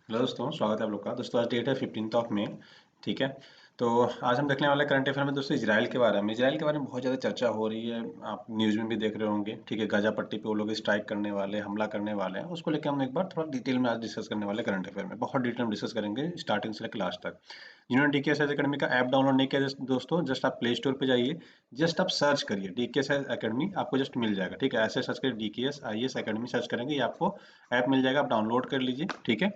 Hello दोस्तों, स्वागत है आप लोग का। दोस्तों आज डेट है 15 मई। ठीक है। तो आज हम देखने वाले करंट अफेयर में दोस्तों इसराइल के बारे में। इसराइल के बारे में बहुत ज़्यादा चर्चा हो रही है, आप न्यूज़ में भी देख रहे होंगे। ठीक है, गाजा पट्टी पे वो लोग स्ट्राइक करने वाले, हमला करने वाले हैं। उसको लेकर हम एक बार थोड़ा डिटेल में आज डिस्कस करने वाले करंट अफेयर में। बहुत डिटेल में डिस्कस करेंगे स्टार्टिंग से लेकर लास्ट तक। जिन्होंने डीकेएस एकेडमी का ऐप डाउनलोड नहीं किया दोस्तों, जस्ट आप प्ले स्टोर पे जाइए, जस्ट आप सर्च करिए डीकेएस एकेडमी, आपको जस्ट मिल जाएगा। ठीक है, ऐसे सर्च करिए डीकेएस आईएएस एकेडमी सर्च करेंगे, ये आपको ऐप मिल जाएगा, आप डाउनलोड कर लीजिए। ठीक है,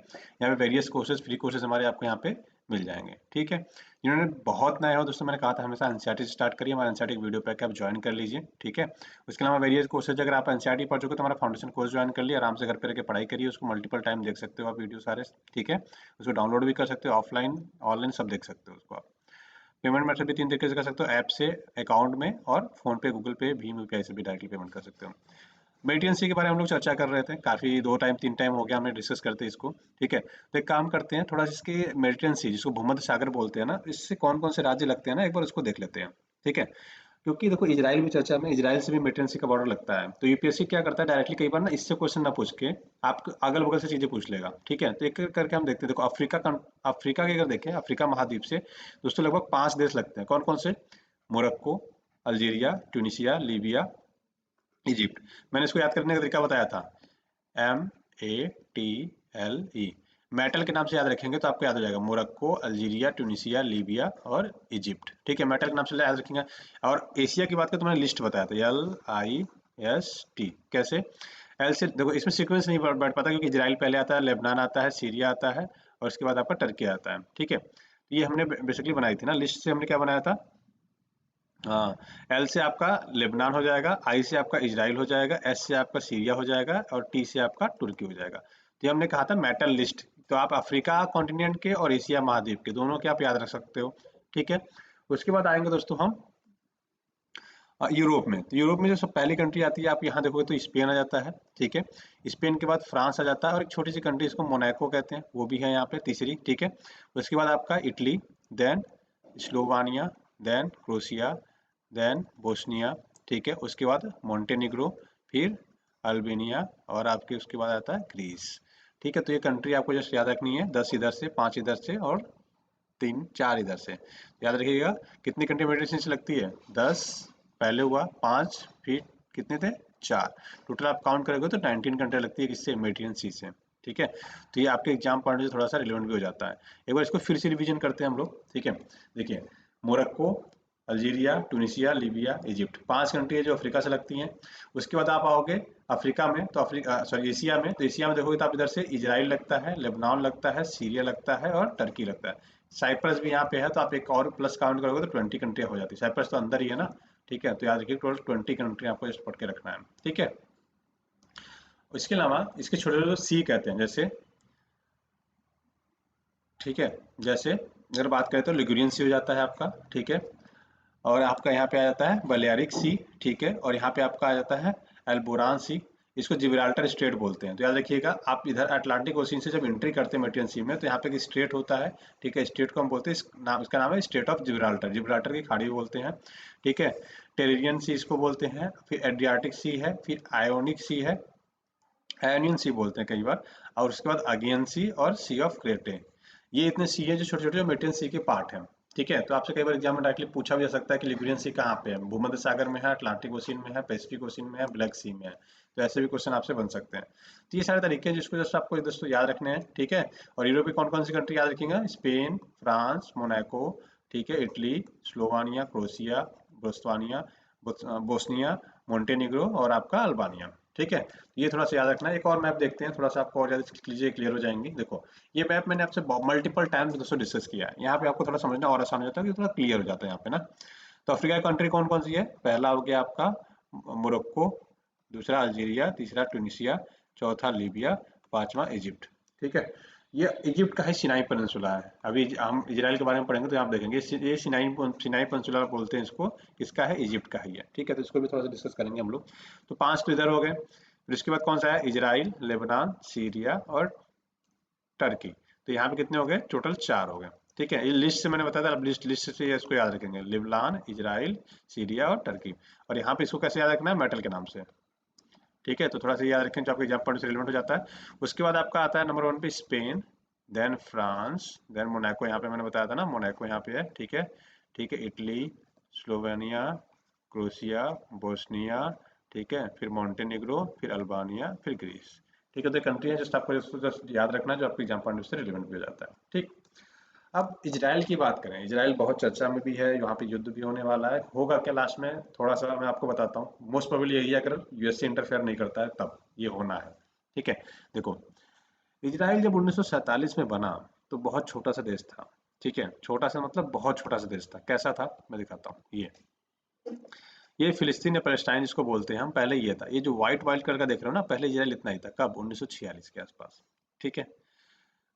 यहाँ पे वेरियस कोर्सेज, फ्री कोर्सेज हमारे आपको यहाँ पे मिल जाएंगे। ठीक है, जिन्होंने बहुत नए हो दोस्तों, मैंने कहा था हमेशा एनसीईआरटी से स्टार्ट करिए, हमारा एनसीईआरटी वीडियो पैक आप ज्वाइन कर लीजिए। ठीक है, उसके अलावा वेरियस कोर्सेज, अगर आप एनसीईआरटी पढ़ चुके तो हमारा फाउंडेशन कोर्स ज्वाइन कर लिए, आराम से घर पे रह के पढ़ाई करिए, उसको मल्टीपल टाइम देख सकते हो आप वीडियो सारे। ठीक है, उसको डाउनलोड भी कर सकते हो, ऑफलाइन ऑनलाइन सब देख सकते हो उसको आप। पेमेंट मेथड भी तीन तरीके से कर सकते हो, ऐप से, अकाउंट में, और फोन पे, गूगल पे, भीम यूपीआई से भी डायरेक्टली पेमेंट कर सकते हो। मेडिटेंसी के बारे में हम लोग चर्चा कर रहे थे, काफ़ी 2 टाइम 3 टाइम हो गया हमें डिस्कस करते इसको। ठीक है, तो एक काम करते हैं, थोड़ा सा इसकी मेडिटेंसी, जिसको भूमध्य सागर बोलते हैं ना, इससे कौन कौन से राज्य लगते हैं ना, एक बार उसको देख लेते हैं। ठीक है, क्योंकि देखो इजराइल भी चर्चा में, इजराइल से भी मेडिटेंसी का बॉर्डर लगता है, तो यूपीएससी क्या करता है डायरेक्टली कई बार ना इससे क्वेश्चन ना पूछ के आपको अगल बगल से चीजें पूछ लेगा। ठीक है, तो एक एक करके हम देखते हैं। देखो अफ्रीका के अगर देखें, अफ्रीका महाद्वीप से दोस्तों लगभग 5 देश लगते हैं। कौन कौन से? Morocco, Algeria, Tunisia, Libya, Egypt. मैंने इसको याद करने का तरीका बताया था, MATLE। मेटल के नाम से याद रखेंगे तो आपको याद हो जाएगा, मोरक्को, अल्जीरिया, ट्यूनिसिया, लीबिया और इजिप्ट। ठीक है, मेटल के नाम से याद रखेंगे। और एशिया की बात करें तो मैंने लिस्ट बताया था, LIST। कैसे? एल से देखो, इसमें सीक्वेंस नहीं बैठ पाता क्योंकि इजराइल पहले आता है, लेबनान आता है, सीरिया आता है, और उसके बाद आपका टर्की आता है। ठीक है, तो ये हमने बेसिकली बनाई थी ना लिस्ट से, हमने क्या बनाया था? हाँ, एल से आपका लेबनान हो जाएगा, आई से आपका इजराइल हो जाएगा, एस से आपका सीरिया हो जाएगा, और टी से आपका तुर्की हो जाएगा। तो ये हमने कहा था मेटल लिस्ट। तो आप अफ्रीका कॉन्टिनेंट के और एशिया महाद्वीप के दोनों के आप याद रख सकते हो। ठीक है, उसके बाद आएंगे दोस्तों हम यूरोप में। तो यूरोप में जो सब पहली कंट्री आती है, आप यहाँ देखोगे तो स्पेन आ जाता है। ठीक है, स्पेन के बाद फ्रांस आ जाता है, और एक छोटी सी कंट्री इसको मोनाको कहते हैं, वो भी है यहाँ पे तीसरी। ठीक है, उसके बाद आपका Italy, then Slovenia, then Croatia, then Bosnia. ठीक है, उसके बाद मोंटेनिग्रो, फिर अल्बेनिया, और आपके उसके बाद आता है ग्रीस। ठीक है, तो ये कंट्री आपको जस्ट याद रखनी है, 10 इधर से, 5 इधर से, और 3 4 इधर से। याद रखिएगा, कितनी कंट्री मेडिसिन से लगती है? 10 पहले हुआ, 5, फिर कितने थे? 4। टोटल आप काउंट करोगे तो 19 कंट्री लगती है, किससे? मेडिसिन सी से। ठीक है, तो ये आपके एग्जाम पॉइंट से थोड़ा सा रिलेवेंट भी हो जाता है। एक बार इसको फिर से रिवीजन करते हैं हम लोग। ठीक है, देखिए, Morocco, Algeria, Tunisia, Libya, Egypt, 5 country है जो अफ्रीका से लगती हैं। उसके बाद आप आओगे अफ्रीका में, तो अफ्रीका सॉरी एशिया में, तो एशिया में देखोगे तो आप इधर से इजराइल लगता है, लेबनान लगता है, सीरिया लगता है, और टर्की लगता है। साइप्रस भी यहाँ पे है, तो आप एक और प्लस काउंट करोगे तो 20 कंट्री हो जाती है। साइप्रस तो अंदर ही है ना। ठीक है, तो याद रखिए टोटल 20 कंट्री आपको जस्ट पढ़ के रखना है। ठीक है, इसके अलावा इसके छोटे छोटे सी कहते हैं, जैसे, ठीक है, जैसे अगर बात करें तो लिगुरियन सी हो जाता है आपका। ठीक है, और आपका यहाँ पे आ जाता है बलेaric सी। ठीक है, और यहाँ पे आपका आ जाता है एल्बोरान सी। इसको जिब्राल्टर स्ट्रेट बोलते हैं। तो याद रखिएगा, आप इधर अटलांटिक ओशियन से जब एंट्री करते हैं मेडिटेरियन सी में, तो यहाँ पे एक स्ट्रेट होता है। ठीक है, स्ट्रेट को हम बोलते हैं, इसका नाम है स्ट्रेट ऑफ जिब्राल्टर, जिब्राल्टर की खाड़ी बोलते हैं। ठीक है, टेरियन सी इसको बोलते हैं, फिर एड्रियाटिक सी है, फिर आयोनिक सी है, आयोनियन सी बोलते हैं कई बार, और उसके बाद अगियन सी और सी ऑफ क्रेटे। ये इतने सी है जो छोटे छोटे मेटेरियल सी के पार्ट हैं। ठीक है, तो आपसे कई बार एग्जाम में डायरेक्टली पूछा भी जा सकता है कि लिगुरियन सी कहाँ पे है, भूमध्य सागर में है, अटलांटिक ओशियन में है, पैसिफिक ओशियन में है, ब्लैक सी में है। तो ऐसे भी क्वेश्चन आपसे बन सकते हैं। तो ये सारे तरीके हैं जिसको जस्ट आपको दोस्तों याद रखने हैं। ठीक है, और यूरोप की कौन कौन सी कंट्री याद रखेंगे? स्पेन, फ्रांस, मोनाको, ठीक है, इटली, स्लोवानिया, क्रोशिया, बोस्वानिया, बोस्निया, मोन्टेनिग्रो, और आपका अल्बानिया। ठीक है, ये थोड़ा सा याद रखना है। एक और मैप देखते हैं, थोड़ा सा आपको और ज्यादा चीजें क्लियर हो जाएंगी। देखो, ये मैप मैंने आपसे मल्टीपल टाइम्स दोस्तों डिस्कस किया है, यहाँ पे आपको थोड़ा समझना और आसान हो जाता है, कि थोड़ा क्लियर हो जाता है यहाँ पे ना। तो अफ्रीका की कंट्री कौन कौन सी है? पहला हो गया आपका मोरक्को, दूसरा अल्जीरिया, तीसरा ट्यूनिसिया, चौथा लीबिया, पांचवा इजिप्ट। ठीक है, ये इजिप्ट का है सिनाई पेनिनसुला है। अभी हम इजराइल के बारे में पढ़ेंगे तो आप देखेंगे ये सिनाई पेनिनसुला बोलते हैं इसको, किसका है? इजिप्ट का ही है। ठीक है, तो इसको भी थोड़ा सा डिस्कस करेंगे हम लोग। तो 5 तो इधर हो गए, फिर उसके बाद कौन सा है? इजराइल, लेबनान, सीरिया और टर्की। तो यहाँ पे कितने हो गए? टोटल 4 हो गए। ठीक है, ये लिस्ट से मैंने बताया था, अब लिस्ट लिस्ट से इसको याद रखेंगे, लेबनान, इजराइल, सीरिया और टर्की। और यहाँ पे इसको कैसे याद रखना है? मेटल के नाम से। ठीक है, तो थोड़ा सा याद रखें जो आपके एग्जाम पॉइंट से रिलेवेंट हो जाता है। उसके बाद आपका आता है नंबर 1 पे Spain, then France, then Monaco, यहाँ पे मैंने बताया था ना मोनाको यहाँ पे है, ठीक है, ठीक है, इटली, स्लोवेनिया, क्रोएशिया, बोस्निया, ठीक है, फिर मॉन्टेनेग्रो, फिर अल्बानिया, फिर ग्रीस। ठीक है, तो कंट्री है जस्ट आपको इसको जस्ट याद रखना जो आपके एग्जाम पॉइंट ऑफ व्यू से रिलेवेंट भी हो जाता है। ठीक। अब इजराइल की बात करें, इजराइल बहुत चर्चा में भी है, यहाँ पे युद्ध भी होने वाला है, होगा क्या लास्ट में थोड़ा सा मैं आपको बताता हूँ। मोस्ट प्रोबेबली यही है, अगर यूएसए इंटरफेयर नहीं करता है तब ये होना है। ठीक है, देखो, इजराइल जब 1947 में बना तो बहुत छोटा सा देश था। ठीक है, छोटा सा मतलब बहुत छोटा सा देश था। कैसा था मैं दिखाता हूँ। ये फिलिस्तीन या पैलेस्टाइन जिसको बोलते हैं हम, पहले ये था। ये जो व्हाइट व्हाइट कलर का देख रहे हो ना, पहले इजराइल इतना ही था। कब? 1946 के आसपास। ठीक है,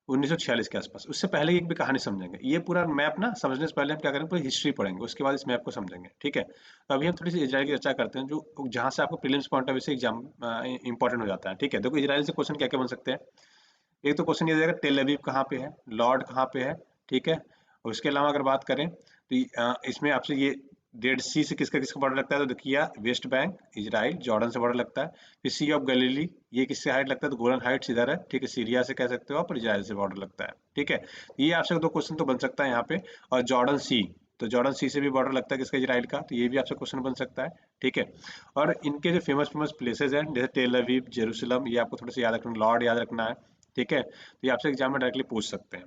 1946 के आसपास। उससे पहले की एक भी कहानी समझेंगे। ये पूरा मैप ना समझने से पहले हम क्या करेंगे, पूरी हिस्ट्री पढ़ेंगे, उसके बाद इस मैप को समझेंगे। ठीक है, तो अभी हम थोड़ी सी इजराइल की चर्चा करते हैं, जो जहाँ से आपको प्रीलिम्स पॉइंट ऑफ व्यू से एग्जाम इंपॉर्टेंट हो जाता है। ठीक है, देखो इजराइल से क्वेश्चन क्या क्या बन सकते हैं। एक तो क्वेश्चन ये देगा टेल अवीव कहाँ पे है, लॉर्ड कहाँ पे है। ठीक है, और उसके अलावा अगर बात करें तो इसमें आपसे ये डेड सी से किसका किसका बॉर्डर लगता है, तो देखिए वेस्ट बैंक इजराइल जॉर्डन से बॉर्डर लगता है। फिर सी ऑफ गलीली, ये किससे हाइट लगता है, तो गोलन हाइट्स इधर है। ठीक है, सीरिया से कह सकते हो आप, और इजराइल से बॉर्डर लगता है। ठीक है, ये आपसे दो क्वेश्चन तो बन सकता है यहाँ पे। और जॉर्डन सी, तो जॉर्डन सी से भी बॉर्डर लगता है किसका, इजराइल का, तो ये भी आपसे क्वेश्चन बन सकता है। ठीक है, और इनके जो फेमस फेमस प्लेसेस हैं जैसे टेल अवीव, जेरूसलम, ये आपको थोड़ा सा याद रखना, लॉर्ड याद रखना है। ठीक है, तो ये आपसे एग्जाम में डायरेक्टली पूछ सकते हैं।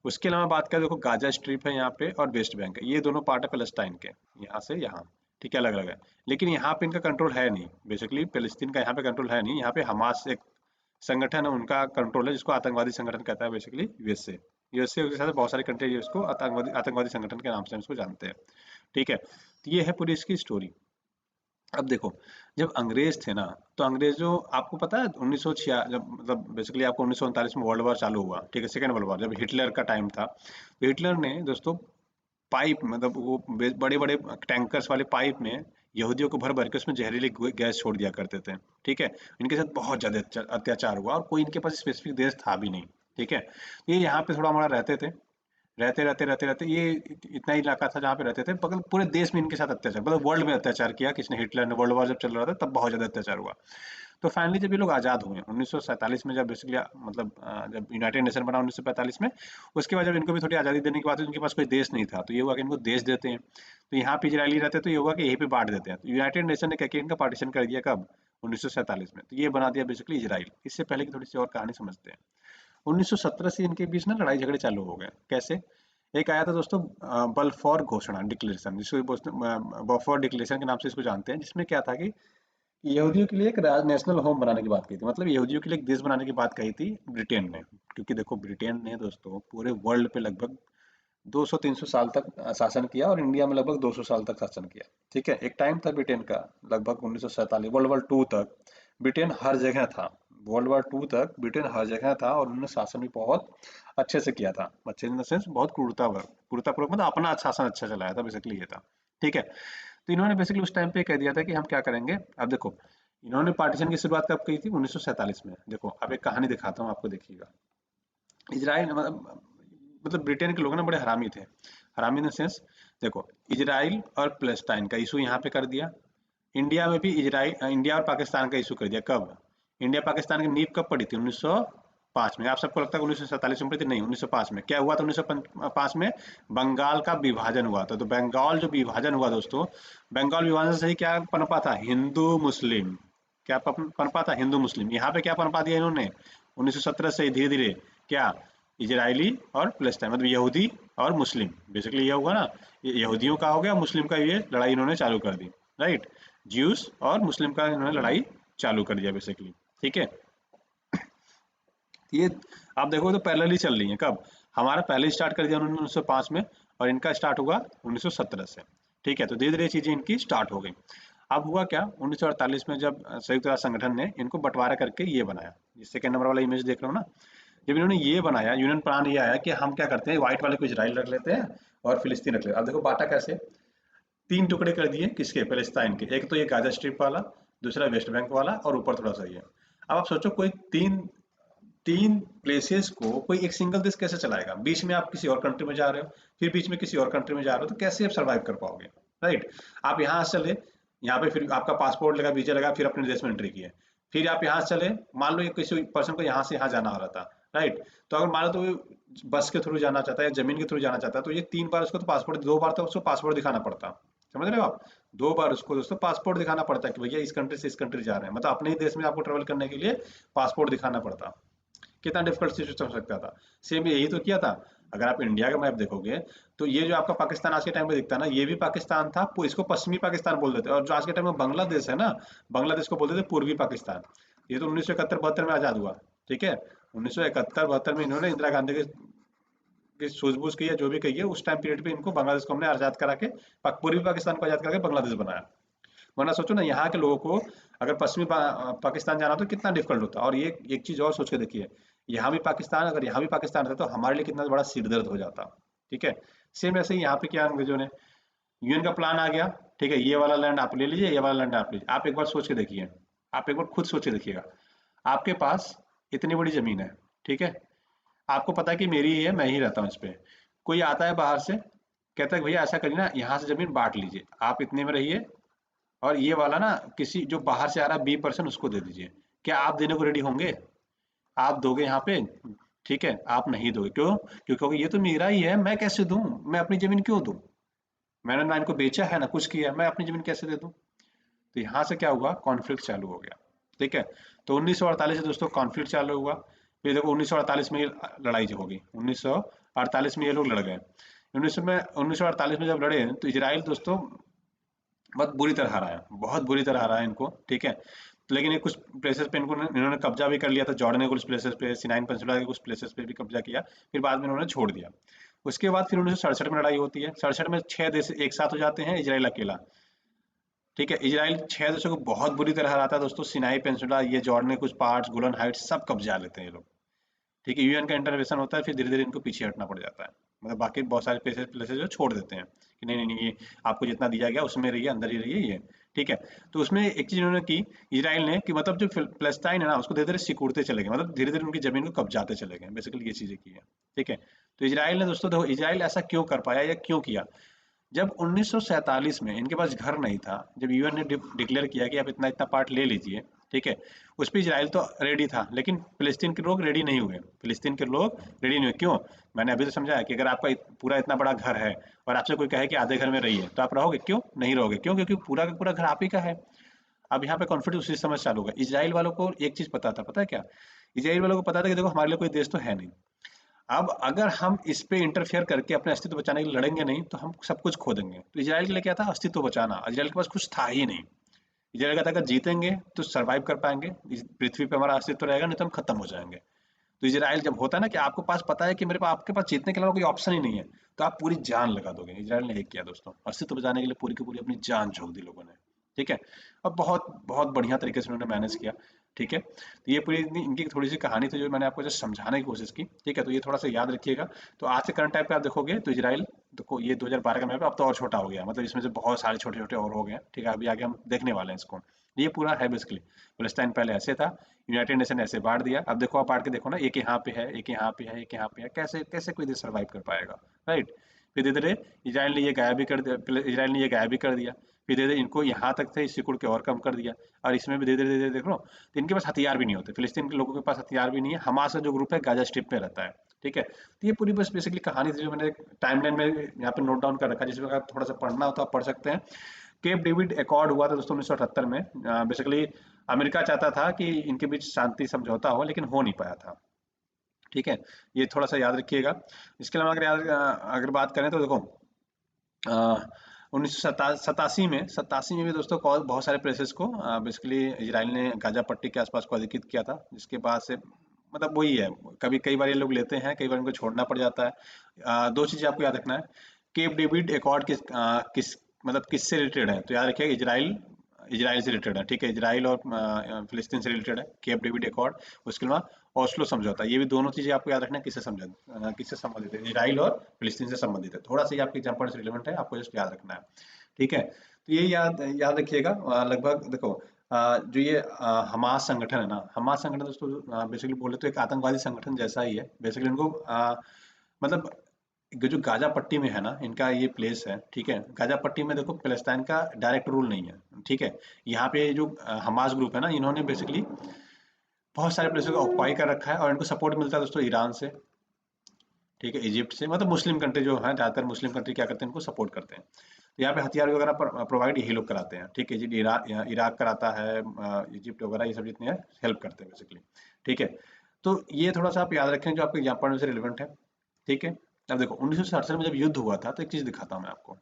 उसके अलावा बात करें, देखो गाजा स्ट्रिप है यहाँ पे और वेस्ट बैंक है, ये दोनों पार्ट है पैलेस्टाइन के, यहाँ से यहाँ। ठीक है, अलग अलग है। लेकिन यहाँ पे इनका कंट्रोल है नहीं, बेसिकली पैलेस्टीन का यहाँ पे कंट्रोल है नहीं। यहाँ पे हमास एक संगठन है, उनका कंट्रोल है, जिसको आतंकवादी संगठन कहता है बेसिकली यूएसए। यूएसए के साथ बहुत सारी कंट्री उसको आतंकवादी आतंकवादी संगठन के नाम से उसको जानते हैं। ठीक है, तो ये है पूरी इसकी स्टोरी। अब देखो, जब अंग्रेज थे ना, तो अंग्रेजों, आपको पता है 1906, जब मतलब बेसिकली आपको 1939 में वर्ल्ड वॉर चालू हुआ। ठीक है, सेकेंड वर्ल्ड वॉर जब हिटलर का टाइम था, तो हिटलर ने दोस्तों पाइप, मतलब वो बड़े बड़े टैंकर्स वाले पाइप में यहूदियों को भर भर के उसमें जहरीली गैस छोड़ दिया करते थे। ठीक है, इनके साथ बहुत ज्यादा अत्याचार हुआ, और कोई इनके पास स्पेसिफिक देश था भी नहीं। ठीक है, ये यहाँ पे थोड़ा मोड़ा रहते थे। रहते ये इतना ही इलाका था जहाँ पे रहते थे, मतलब पूरे देश में इनके साथ अत्याचार, मतलब वर्ल्ड में अत्याचार किया किसने, हिटलर ने। वर्ल्ड वॉर जब चल रहा था तब बहुत ज्यादा अत्याचार हुआ। तो फाइनली जब ये लोग आज़ाद हुए 1947 में, जब बेसिकली मतलब जब यूनाइटेड नेशन बना 1945 में, उसके बाद जब इनको भी थोड़ी आज़ादी देने के बाद उनके पास कोई देश नहीं था, तो ये हुआ कि इनको देश देते हैं। तो यहाँ पे इजरायली रहते, तो ये हुआ कि यहीं पे बांट देते हैं। तो यूनाइटेड नेशन ने क्या किया, इनका पार्टीशन कर दिया। कब? 1947 में। तो ये बना दिया बेसिकली इजराइल। इससे पहले की थोड़ी सी और कहानी समझते हैं। 1917 से इनके बीच ना लड़ाई झगड़े चालू हो गए। कैसे? एक आया था दोस्तों बल्फोर घोषणा, डिक्लेरेशन, जिसको बोलते हैं बल्फोर डिक्लेरेशन के नाम से इसको जानते हैं। जिसमें क्या था कि यहूदियों के लिए एक नेशनल होम बनाने की बात कही थी, मतलब यहूदियों के लिए एक देश बनाने की बात कही थी ब्रिटेन ने। क्योंकि देखो ब्रिटेन ने दोस्तों पूरे वर्ल्ड पे लगभग 200-300 साल तक शासन किया, और इंडिया में लगभग 200 साल तक शासन किया। ठीक है, एक टाइम था ब्रिटेन का, लगभग 1947 वर्ल्ड वॉर टू तक ब्रिटेन हर जगह था। वर्ल्ड वॉर टू तक ब्रिटेन हर जगह था, और उन्होंने शासन भी बहुत अच्छे से किया था। अच्छे इन द सेंस बहुत क्रूरतापूर्वक, मतलब अपना शासन अच्छा चलाया था, बेसिकली ये था। ठीक है, तो इन्होंने बेसिकली उस टाइम पे कह दिया था कि हम क्या करेंगे। अब देखो, इन्होंने पार्टीशन की शुरुआत कब की थी, 1947 में। देखो अब एक कहानी दिखाता हूँ आपको, देखिएगा। इजराइल मतलब ब्रिटेन के लोग ना बड़े हरामी थे। हरामी इन द सेंस, देखो, इजराइल और पैलेस्टाइन का इशू यहाँ पे कर दिया। इंडिया में भी इजराइल, इंडिया और पाकिस्तान का इशू कर दिया। कब? इंडिया पाकिस्तान की नींव कब पड़ी थी? 1905 में। आप सबको लगता है 1947 में पड़ी थी, नहीं, 1905 में। क्या हुआ था 1905 में? बंगाल का विभाजन हुआ था। तो बंगाल जो विभाजन हुआ दोस्तों, बंगाल विभाजन से ही क्या पनपा था, हिंदू मुस्लिम। क्या पनपा था, हिंदू मुस्लिम। यहाँ पे क्या पनपा दिया इन्होंने 1917 से धीरे धीरे, क्या, इजरायली और पैलेस्टाइन, मतलब यहूदी और मुस्लिम। बेसिकली ये हुआ ना, ये यहूदियों का हो गया, मुस्लिम का, ये लड़ाई इन्होंने चालू कर दी। राइट, ज्यूस और मुस्लिम का इन्होंने लड़ाई चालू कर दिया बेसिकली। ठीक है, ये आप देखो तो पैरेलल ही चल रही है। कब? हमारा पहले स्टार्ट कर दिया उन्होंने 1905 में, और इनका स्टार्ट हुआ 1917 से। ठीक है, तो धीरे धीरे चीजें इनकी स्टार्ट हो गई। अब हुआ क्या, 1948 में जब संयुक्त राष्ट्र संगठन ने इनको बंटवारा करके ये बनाया, जिस सेकंड नंबर वाला इमेज देख रहे हो ना, जब इन्होंने ये बनाया, यूनियन प्लान ये आया कि हम क्या करते हैं, व्हाइट वाले को इजराइल रख लेते हैं और फिलिस्तीन रख लेते हैं। अब देखो बांटा कैसे, तीन टुकड़े कर दिए किसके, पैलेस्टाइन के। एक तो ये गाजा स्ट्रिप वाला, दूसरा वेस्ट बैंक वाला, और ऊपर थोड़ा सा ये। अब आप सोचो, कोई तीन तीन प्लेसेस को कोई एक सिंगल देश कैसे चलाएगा? बीच में आप किसी और कंट्री में जा रहे हो, फिर बीच में किसी और कंट्री में जा रहे हो, तो कैसे आप सर्वाइव कर पाओगे? राइट, आप यहाँ से चले, यहाँ पे फिर आपका पासपोर्ट लगा, वीजा लगा, फिर अपने देश में एंट्री किए। फिर आप यहाँ से चले, मान लो ये किसी पर्सन को यहाँ से यहाँ जाना हो रहा था, राइट। तो अगर मान लो तो बस के थ्रू जाना चाहता है या जमीन के थ्रू जाना चाहता है तो ये 3 बार उसको तो पासपोर्ट, 2 बार तो उसको पासपोर्ट दिखाना पड़ता, समझ रहे हो आप? 2 बार उसको दोस्तों पासपोर्ट दिखाना पड़ता है कि भैया इस कंट्री से इस कंट्री जा रहे हैं, मतलब अपने ही देश में आपको ट्रेवल करने के लिए पासपोर्ट दिखाना पड़ता। कितना डिफिकल्ट सिचुएशन हो सकता था। सेम यही तो किया था। अगर आप इंडिया का मैप देखोगे तो ये जो आपका पाकिस्तान आज के टाइम पे दिखता है ना, ये भी पाकिस्तान था, इसको पश्चिमी पाकिस्तान बोल देते हैं। और जो आज के टाइम में बांग्लादेश है ना, बांग्लादेश को बोलते थे पूर्वी पाकिस्तान। ये तो 1971-72 में आजाद हुआ, ठीक है। 1971-72 में इन्होंने इंदिरा गांधी की सूझबूझ की है, जो भी कही है, उस टाइम पीरियड पे इनको बांग्लादेश को हमने आजाद करा के पूर्वी पाकिस्तान को आजाद करके बांग्लादेश बनाया। वरना सोचो ना, यहाँ के लोगों को अगर पाकिस्तान जाना तो कितना डिफिकल्ट होता। और ये एक चीज और सोच के देखिए, यहाँ भी पाकिस्तान, अगर यहाँ भी पाकिस्तान रहता तो हमारे लिए कितना बड़ा सिरदर्द हो जाता, ठीक है। सेम ऐसे ही यहाँ पे क्या अंग्रेजों ने, यूएन का प्लान आ गया, ठीक है, ये वाला लैंड आप ले लीजिए, ये वाला लैंड आप लीजिए। आप एक बार सोच के देखिए, आप एक बार खुद सोच के देखिएगा, आपके पास इतनी बड़ी जमीन है, ठीक है, आपको पता है कि मेरी ही है, मैं ही रहता हूँ इस पे। कोई आता है बाहर से, कहता है भैया ऐसा करिए ना, यहाँ से जमीन बांट लीजिए, आप इतने में रहिए, और ये वाला ना किसी जो बाहर से आ रहा 20% उसको दे दीजिए। क्या आप देने को रेडी होंगे? आप दोगे यहाँ पे? ठीक है, आप नहीं दोगे। क्यों? क्योंकि ये तो मेरा ही है, मैं कैसे दूं? मैं अपनी जमीन क्यों दूं? मैंने ना इनको बेचा है ना कुछ किया, मैं अपनी जमीन कैसे दे दूं? तो यहाँ से क्या हुआ, कॉन्फ्लिक्ट चालू हो गया, ठीक है। तो 1948 से दोस्तों कॉन्फ्लिक्ट चालू हुआ। फिर देखो 1948 में ये लड़ाई जो होगी, 1948 में ये लोग लड़ गए। 1948 में जब लड़े तो इजराइल दोस्तों बहुत बुरी तरह हारा है, बहुत बुरी तरह हारा है इनको, ठीक है। तो लेकिन ये कुछ प्लेसेस पे इन्होंने कब्जा भी कर लिया था, जॉर्डन के कुछ प्लेसेस पे, सिनाइन पेनिनसुला के कुछ प्लेसेस पे भी कब्जा किया। फिर बाद में इन्होंने छोड़ दिया। उसके बाद फिर 1967 में लड़ाई होती है। 67 में 6 देश एक साथ हो जाते हैं, इजराइल अकेला, ठीक है। इजराइल 6 देशों को बहुत बुरी तरह हराता है दोस्तों। सिनाई पेनिनसुला, ये जॉर्डन के कुछ पार्ट्स, गोलन हाइट्स सब कब्जा लेते हैं ये लोग, ठीक है। यूएन का इंटरवेंशन होता है, फिर धीरे धीरे इनको पीछे हटना पड़ जाता है। मतलब बाकी बहुत सारे प्लेसेस प्लेसेस जो छोड़ देते हैं कि नहीं नहीं नहीं, ये आपको जितना दिया गया उसमें रहिए, अंदर ही रहिए, ये ठीक है। तो उसमें एक चीज इन्होंने की, इजराइल ने, कि मतलब जो फलस्तीन है ना, उसको धीरे धीरे सिकुड़ते चले गए, मतलब धीरे धीरे उनकी जमीन को कब्जाते चले गए, बेसिकली ये चीजें की है, ठीक है। तो इजराइल ने दोस्तों, देखो इजराइल ऐसा क्यों कर पाया या क्यों किया। जब 1947 में इनके पास घर नहीं था, जब यूएन ने डिक्लेयर किया कि आप इतना इतना पार्ट ले लीजिए, ठीक है, उस पर इजराइल तो रेडी था, लेकिन फिलिस्तीन के लोग रेडी नहीं हुए। फिलिस्तीन के लोग रेडी नहीं हुए, क्यों? मैंने अभी तो समझाया कि अगर आपका पूरा इतना बड़ा घर है और आपसे कोई कहे कि आधे घर में रहिए, तो आप रहोगे? क्यों नहीं रहोगे? क्यों? क्योंकि पूरा का पूरा घर आप ही का है। अब यहाँ पे कॉन्फ्लिक्ट उसी समय चालू होगा। इजराइल वालों को एक चीज पता था, पता है क्या? इजराइल वालों को पता था कि देखो हमारे लिए कोई देश तो है नहीं, अब अगर हम इस पे इंटरफेयर करके अपने अस्तित्व बचाने के लिए लड़ेंगे नहीं तो हम सब कुछ खो देंगे। तो इजराइल के लिए क्या था? अस्तित्व बचाना। इजराइल के पास कुछ था ही नहीं। इजराइल का था अगर जीतेंगे तो सरवाइव कर पाएंगे, इस पृथ्वी पे हमारा अस्तित्व रहेगा, नहीं तो हम खत्म हो जाएंगे। तो इजराइल जब होता है ना कि आपको पास पता है कि मेरे पास, आपके पास जीतने के अलावा कोई ऑप्शन ही नहीं है, तो आप पूरी जान लगा दोगे। इजराइल ने एक किया दोस्तों, अस्तित्व बचाने के लिए पूरी की पूरी अपनी जान झोंक दी लोगों ने, ठीक है। अब बहुत बहुत बढ़िया तरीके से उन्होंने मैनेज किया, ठीक है। तो ये पूरी इनकी थोड़ी सी कहानी थी जो मैंने आपको जस्ट समझाने की कोशिश की, ठीक है। तो ये थोड़ा सा याद रखिएगा। तो आज से करंट टाइम पे आप देखोगे तो इजराइल, देखो ये 2012 का मैप है, अब तो और छोटा हो गया, मतलब इसमें से बहुत सारे छोटे छोटे और हो गए हैं, ठीक है। अभी आगे हम देखने वाले हैं इसको। ये पूरा है बेसिकली, पैलेस्टाइन पहले ऐसे था, यूनाइटेड नेशन ऐसे बांट दिया। अब देखो, आप बांट के देखो ना, एक यहाँ पे है, एक यहाँ पे है, एक यहाँ पे है, कैसे कैसे कोई देश सर्वाइव कर पाएगा, राइट। फिर धीरे धीरे इजराइल ने ये गायब भी कर दिया, इजराइल ने ये गायब भी कर दिया। फिर धीरे धीरे इनको यहाँ तक थे, इस सिकुड़ के और कम कर दिया। और इसमें भी धीरे धीरे धीरे देख लो, तो इनके पास हथियार भी नहीं होते, फिलिस्तीन के लोगों के पास हथियार भी नहीं है। हमास का जो ग्रुप है गाजा स्ट्रिप में रहता है, ठीक है। तो ये पूरी बस बेसिकली कहानी थी जो मैंने टाइमलाइन में यहाँ पे नोट डाउन कर रखा है, जिसमें अगर थोड़ा सा पढ़ना हो तो आप पढ़ सकते हैं। केप डेविड एकॉर्ड हुआ था दोस्तों 1978 में। बेसिकली अमेरिका चाहता था कि इनके बीच शांति समझौता हो, लेकिन हो नहीं पाया था, ठीक है। ये थोड़ा सा याद रखिएगा। इसके अलावा अगर बात करें तो देखो, 1987 में भी दोस्तों बहुत सारे प्लेसेस को बेसिकली इजराइल ने गाजा पट्टी के आसपास को अधिकृत किया था, जिसके बाद से मतलब वही है, कभी कई बार ये लोग लेते हैं, कई बार इनको छोड़ना पड़ जाता है। दो चीजें आपको याद रखना है। केप डेविड एकॉर्ड किस मतलब किससे रिलेटेड है? तो याद रखिएगा, इजराइल, इजराइल से रिलेटेड है, ठीक है। इजराइल और फिलिस्तीन से रिलेटेड है केप डेविड एकॉर्ड। उसके अलावा ओस्लो समझौता, ये भी दोनों चीजें आपको याद रखना है, किससे संबंधित है, इजराइल और फिलिस्तीन से संबंधित है। थोड़ा सा ये आपके एग्जाम्पल से रिलेवेंट है, आपको जस्ट याद रखना है, ठीक है। तो ये याद याद रखिएगा। लगभग देखो, जो ये हमास संगठन है ना, हमास संगठन दोस्तों बेसिकली बोले तो एक आतंकवादी संगठन जैसा ही है। बेसिकली इनको मतलब जो गाजा पट्टी में है ना, इनका ये प्लेस है, ठीक है। गाजा पट्टी में देखो पैलेस्टाइन का डायरेक्ट रूल नहीं है, ठीक है। यहाँ पे जो हमास ग्रुप है ना, इन्होंने बेसिकली बहुत सारे प्लेसेस को ऑक्युपाई कर रखा है और इनको सपोर्ट मिलता है दोस्तों ईरान से, ठीक है, इजिप्ट से, मतलब मुस्लिम कंट्री जो है, ज़्यादातर मुस्लिम कंट्री क्या करते हैं, इनको सपोर्ट करते हैं। तो यहाँ पे हथियार वगैरह प्रोवाइड यही लोग कराते हैं, ठीक है जी। इराक कराता है, इजिप्ट वगैरह ये सब जितने हैं हेल्प करते हैं बेसिकली, ठीक है। तो ये थोड़ा सा आप याद रखें जो आपके एग्जाम्पल में से रिलेवेंट है, ठीक है। अब देखो 1967 में जब युद्ध हुआ था तो एक चीज दिखाता हूँ मैं आपको।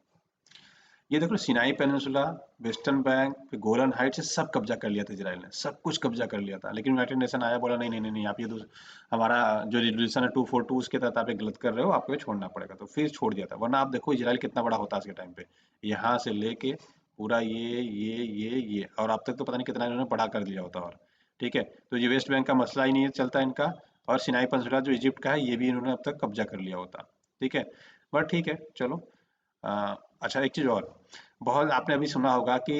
ये देखो सिनाई पेनिनसुला, वेस्टर्न बैंक, फिर गोलन हाइट्स, ये सब कब्जा कर लिया था इजराइल ने, सब कुछ कब्जा कर लिया था। लेकिन यूनाइटेड नेशन आया, बोला नहीं नहीं नहीं नहीं, आप ये हमारा जो रिजोल्यूशन है 242 उसके तहत आप ये गलत कर रहे हो, आपको ये छोड़ना पड़ेगा। तो फिर छोड़ दिया था, वरना आप देखो इजराइल कितना बड़ा होता आज के टाइम पे, यहाँ से लेके पूरा ये और अब तक तो पता नहीं कितना इन्होंने बड़ा कर दिया होता। और ठीक है, तो ये वेस्ट बैंक का मसला ही नहीं चलता इनका, और सिनाई पेनिनसुला जो इजिप्ट का है ये भी इन्होंने अब तक कब्जा कर लिया होता, ठीक है। बट ठीक है चलो। अच्छा एक चीज़ और, बहुत आपने अभी सुना होगा कि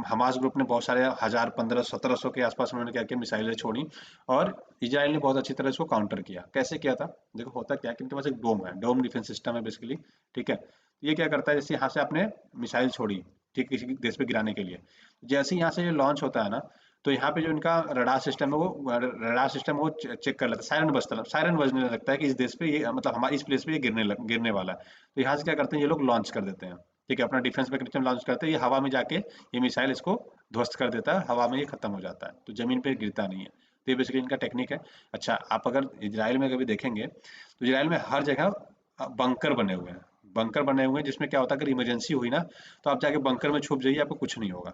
हमास ग्रुप ने बहुत सारे 1000, 1500, 1700 के आसपास उन्होंने क्या किया, मिसाइलें छोड़ी, और इजराइल ने बहुत अच्छी तरह इसको काउंटर किया। कैसे किया था, देखो होता क्या है कि इनके पास एक डोम है, डोम डिफेंस सिस्टम है बेसिकली, ठीक है। ये क्या करता है, जैसे यहाँ से आपने मिसाइल छोड़ी, ठीक, किसी देश पे गिराने के लिए, जैसे ही यहाँ से ये लॉन्च होता है ना, तो यहाँ पे जो इनका रडार सिस्टम है वो चेक कर लेता है, सायरन बजता है, सायरन बजने लगता है कि इस देश पे ये, मतलब हमारे इस प्लेस पे ये गिरने वाला है। तो यहाँ से क्या करते हैं ये लोग, लॉन्च कर देते हैं, ठीक है, अपना डिफेंस मैकेनिज्म लॉन्च करते हैं, ये हवा में जाके ये मिसाइल इसको ध्वस्त कर देता है, हवा में ये खत्म हो जाता है, तो जमीन पे गिरता नहीं है। तो ये बेसिकली इनका टेक्निक है। अच्छा आप अगर इजराइल में कभी देखेंगे तो इजराइल में हर जगह बंकर बने हुए हैं, बंकर बने हुए हैं, जिसमें क्या होता है अगर इमरजेंसी हुई ना, तो आप जाके बंकर में छुप जाइए, आपको कुछ नहीं होगा।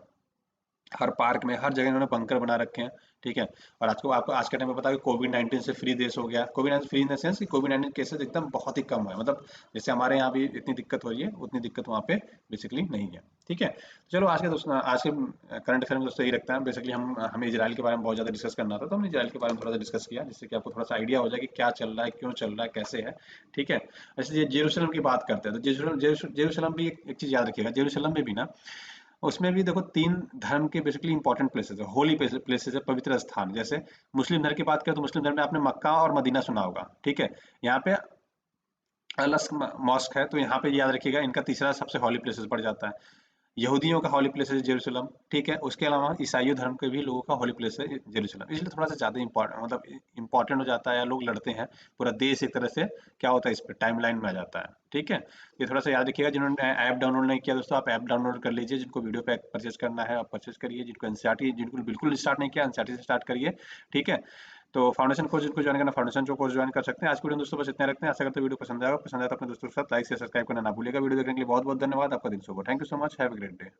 हर पार्क में, हर जगह इन्होंने बंकर बना रखे हैं, ठीक है। और आज को आपको आज के टाइम में पता है कि कोविड-19 से फ्री देश हो गया। कोविड-19 फ्री इन द सेंस कि कोविड-19 केसेस एकदम बहुत ही कम है, मतलब जैसे हमारे यहाँ भी इतनी दिक्कत हो रही है उतनी दिक्कत वहाँ पे बेसिकली नहीं है, ठीक है। चलो आज के दोस्तों, आज के करंट अफेयर में दोस्तों यही रखता है बेसिकली। हमें इजराइल के बारे में बहुत ज़्यादा डिस्कस करना था, तो हमने इजराइल के बारे में थोड़ा सा डिस्कस किया, जिससे कि आपको थोड़ा सा आइडिया हो जाए कि क्या चल रहा है, क्यों चल रहा है, कैसे है, ठीक है। ऐसे ये जेरूशलम की बात करते हैं, तो जेरूशलम भी एक चीज़ याद रखिएगा, जेरूशलम में भी ना, उसमें भी देखो 3 धर्म के बेसिकली इंपॉर्टेंट प्लेसेस है, होली प्लेसेस है, पवित्र स्थान। जैसे मुस्लिम धर्म की बात करें तो मुस्लिम धर्म में आपने मक्का और मदीना सुना होगा, ठीक है। यहाँ पे अलस्क मॉस्क है, तो यहाँ पे याद रखिएगा इनका तीसरा सबसे हॉली प्लेसेस पड़ जाता है। यहूदियों का हॉली प्लेस है जेरूशलम, ठीक है। उसके अलावा ईसाई धर्म के भी लोगों का हॉली प्लेस है जेरूशलम, इसलिए थोड़ा सा ज़्यादा इम्पोर्टेंट, मतलब इम्पोर्टेंट हो जाता है, या लोग लड़ते हैं, पूरा देश एक तरह से क्या होता है इस पर टाइमलाइन में आ जाता है, ठीक है। ये थोड़ा सा याद रखिएगा। जिन्होंने ऐप डाउनलोड नहीं किया दोस्तों, आप ऐप डाउनलोड कर लीजिए। जिनको वीडियो पैक परचेज करना है आप परचेज करिए, जिनको एनसीईआरटी, जिनको बिल्कुल स्टार्ट नहीं किया एनसीईआरटी से स्टार्ट करिए, ठीक है। तो फाउंडेशन कोर्स जिनको ज्वाइन करना, फाउंडेशन जो कोर्स ज्वाइन कर सकते हैं। आज की वीडियो में दोस्तों बस इतना रखते हैं, आशा करते हैं वीडियो पसंद आएगा, पसंद आया तो अपने दोस्तों के साथ लाइक से सब्सक्राइब करना ना भूलिएगा। वीडियो देखने के लिए बहुत बहुत धन्यवाद, आपका दिन शुभ हो। Thank you so much, have a great day.